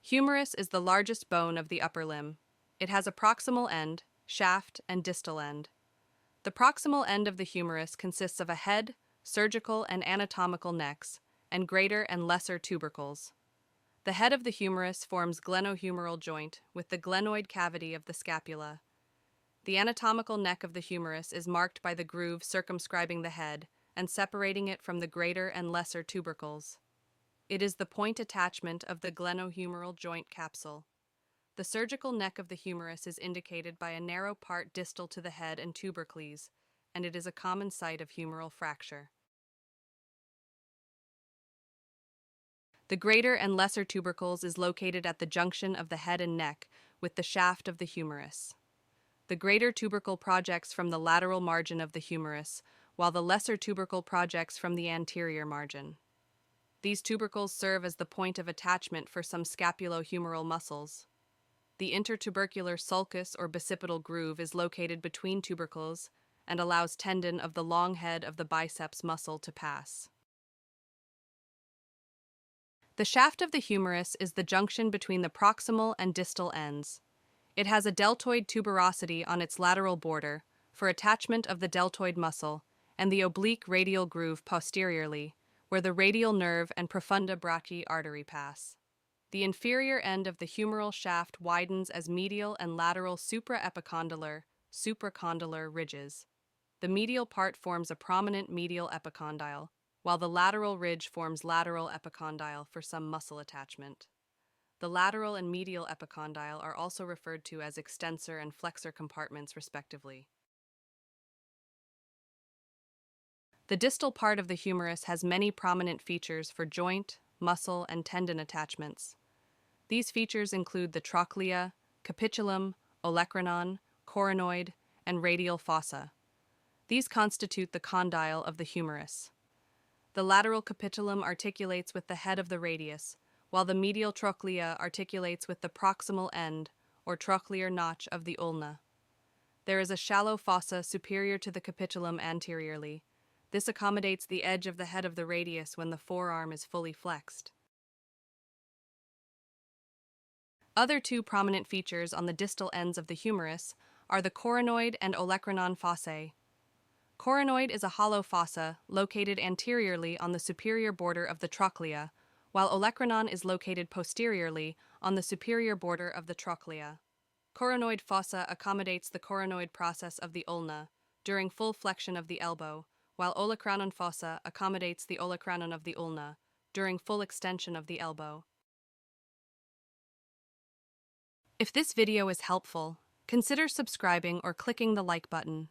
Humerus is the largest bone of the upper limb. It has a proximal end, shaft, and distal end. The proximal end of the humerus consists of a head, surgical and anatomical necks, and greater and lesser tubercles. The head of the humerus forms glenohumeral joint with the glenoid cavity of the scapula. The anatomical neck of the humerus is marked by the groove circumscribing the head and separating it from the greater and lesser tubercles. It is the point attachment of the glenohumeral joint capsule. The surgical neck of the humerus is indicated by a narrow part distal to the head and tubercles, and it is a common site of humeral fracture. The greater and lesser tubercles is located at the junction of the head and neck with the shaft of the humerus. The greater tubercle projects from the lateral margin of the humerus, while the lesser tubercle projects from the anterior margin. These tubercles serve as the point of attachment for some scapulohumeral muscles. The intertubercular sulcus or bicipital groove is located between tubercles and allows tendon of the long head of the biceps muscle to pass. The shaft of the humerus is the junction between the proximal and distal ends. It has a deltoid tuberosity on its lateral border for attachment of the deltoid muscle and the oblique radial groove posteriorly, where the radial nerve and profunda brachii artery pass. The inferior end of the humeral shaft widens as medial and lateral supraepicondylar, supracondylar ridges. The medial part forms a prominent medial epicondyle, while the lateral ridge forms lateral epicondyle for some muscle attachment. The lateral and medial epicondyle are also referred to as extensor and flexor compartments, respectively. The distal part of the humerus has many prominent features for joint, muscle, and tendon attachments. These features include the trochlea, capitulum, olecranon, coronoid, and radial fossa. These constitute the condyle of the humerus. The lateral capitulum articulates with the head of the radius, while the medial trochlea articulates with the proximal end, or trochlear notch of the ulna. There is a shallow fossa superior to the capitulum anteriorly. This accommodates the edge of the head of the radius when the forearm is fully flexed. Other two prominent features on the distal ends of the humerus are the coronoid and olecranon fossae. Coronoid is a hollow fossa located anteriorly on the superior border of the trochlea, while olecranon is located posteriorly on the superior border of the trochlea. Coronoid fossa accommodates the coronoid process of the ulna during full flexion of the elbow, while olecranon fossa accommodates the olecranon of the ulna during full extension of the elbow. If this video is helpful, consider subscribing or clicking the like button.